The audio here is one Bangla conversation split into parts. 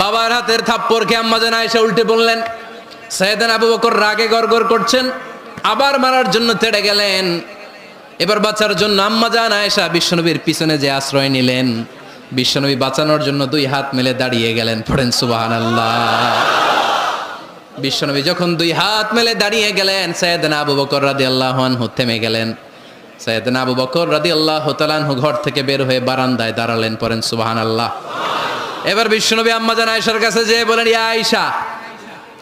বাবার হাতের থাপ্পড় খেয়ে আম্মাজান আয়েশা উল্টে বললেন। সাইয়েদনা আবু বকর রাগে গড়গড় করছেন, আবার মারার জন্য তেড়ে গেলেন। এবার বাঁচার জন্য আম্মাজান আয়েশা বিশ্বনবীর পিছনে যে আশ্রয় নিলেন, বিশ্বনবী বাঁচানোর জন্য দুই হাত মেলে দাঁড়িয়ে গেলেন। পড়েন সুবহানাল্লাহ। বিশ্বনবী যখন দুই হাত মেলে দাঁড়িয়ে গেলেন, সাইয়েদনা আবু বকর রাদিয়াল্লাহু আনহু থেমে গেলেন। সাইয়েদনা আবু বকর রাদিয়াল্লাহু তাআলা আনহু ঘর থেকে বের হয়ে বারান্দায় দাঁড়ালেন। পড়েন সুবহানাল্লাহ। এবার বিশ্বনবী আম্মাজান আয়েশার কাছে যেয়ে বলেন, ইয়া আয়েশা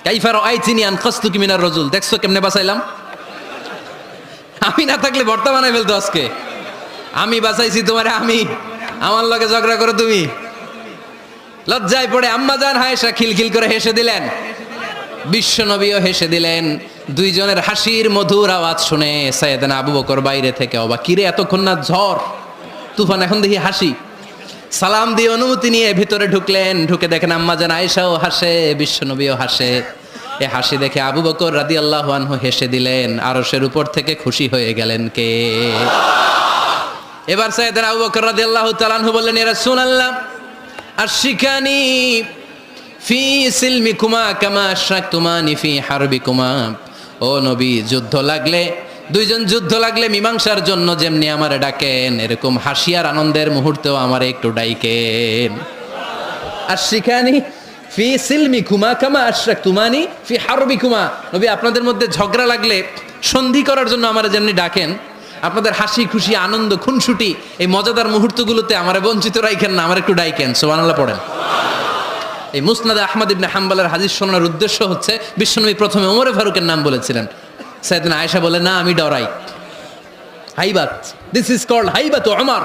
কাইফা রাআইতিনি আনকাসতুকি মিনার রাজুল, দেখছো কেমনে বাঁচাইলাম? আমি না থাকলে ভর্তা বানাই ফেলতো আজকে। আমি বাঁচাইছি তোমারে, আমি আমার লগে ঝগড়া করো তুমি। লজ্জায় পড়ে আম্মাজান আয়েশা খিলখিল করে হেসে দিলেন, বিশ্বনবীও হেসে দিলেন। দুইজনের হাসির মধুর আওয়াজ শুনে সাইয়েদনা আবু বকর বাইরে থেকে অবাক, কিরে এতক্ষণ না ঝড় তুফান, এখন দেখি হাসি। সালাম দিয়ে অনুমতি নিয়ে ভিতরে ঢুকলেন। ঢুকে দেখেন আম্মাজান আয়েশাও হাসে, বিশ্বনবীও হাসে। এ হাসি দেখে আবু বকর রাদিয়াল্লাহু আনহু হেসে দিলেন। আরশের উপর থেকে খুশি হয়ে গেলেন কে? এবার সাইয়েদনা আবু বকর রাদিয়াল্লাহু তাআলা আনহু বললেন, ইয়া রাসূলুল্লাহ আশরিকানি ফি সিলমিকুমা কামা আশরাকতুমানি ফি হারবিকুমা। ও নবী, যুদ্ধ লাগলে, দুইজন যুদ্ধ লাগলে মীমাংসার জন্য যেমনি আমারে ডাকেন, এরকম হাসি আর আনন্দের মুহূর্তেও আমারে একটু ডাইকেন। আশরিকানি ফি সিলমিকুমা কামা আশরাকতুমানি ফি হারবিকুমা। নবী, আপনাদের মধ্যে ঝগড়া লাগলে সন্ধি করার জন্য আমারে যেমনি ডাকেন, আপনাদের হাসি খুশি আনন্দ খুনসুটি এই মজাদার মুহূর্তগুলোতে আমারে বঞ্চিত রাখেন না, আমার একটু ডাইকেন। সুবহানাল্লাহ পড়েন। এই মুসনাদে আহমদ ইবনে হাম্বলের হাদিস শোনার উদ্দেশ্য হচ্ছে, বিশ্বনবী প্রথমে ওমর ফারুকের নাম বলেছিলেন। সাইয়েদনা আয়েশা বলে, না আমি ডরাই। হাইবাত, দিস ইজ কল্ড হাইবাত ওমর।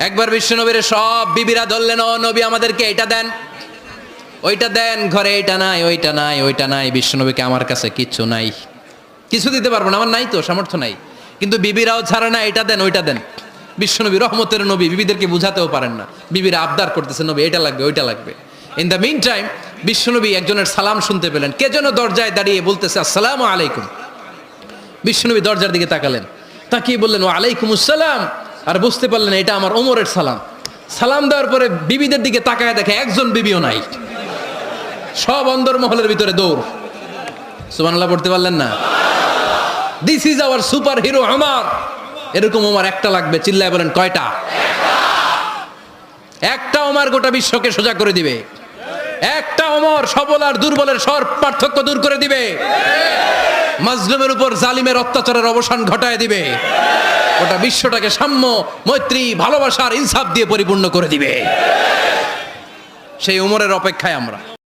একবার বিশ্বনবীর সব বিবিরা ধরলেন, ও নবী আমাদেরকে এটা দেন ওইটা দেন, ঘরে এটা নাই ওইটা নাই ওইটা নাই। বিশ্বনবীকে, আমার কাছে কিচ্ছু নাই, কিছু দিতে পারবো না, আমার নাই তো, সামর্থ্য নাই। কিন্তু বিবিরাও ছাড়ে না, এটা দেন ওইটা দেন। বিশ্বনবী রহমতের নবী, বিবিদেরকে বুঝাতেও পারেন না। বিবিরা আবদার করতেছে, নবী এটা লাগবে ওইটা লাগবে। ইন দ্য মিন টাইম বিশ্বনবী একজনের সালাম শুনতে পেলেন। কে যেন দরজায় দাঁড়িয়ে বলতেছে, আসসালামু আলাইকুম। বিশ্বনবী দরজার দিকে তাকালেন, তাকিয়ে বললেন, ওয়া আলাইকুম আসসালাম। আর বুঝতে পারলেন এটা আমার ওমরের সালাম। সালাম দেওয়ার পরে বিবিদের দিকে তাকায় দেখে একজন বিবিও নাই, সব অন্দরমহলের ভিতরে দৌড়। সুবহানাল্লাহ পড়তে পারলেন না? This is our super hero Omar. এরকম ওমর একটা লাগবে, চিল্লায় বলেন কয়টা? একটা ওমর গোটা বিশ্বকে সোজা করে দিবে। একটা ওমর সবল আর দুর্বলের সব পার্থক্য দূর করে দিবে। মাজলুমের উপর জালিমের অত্যাচারের অবসান ঘটায় দিবে। গোটা বিশ্বটাকে সাম্য, মৈত্রী, ভালোবাসার ইনসাফ দিয়ে পরিপূর্ণ করে দিবে। সেই ওমরের অপেক্ষায় আমরা।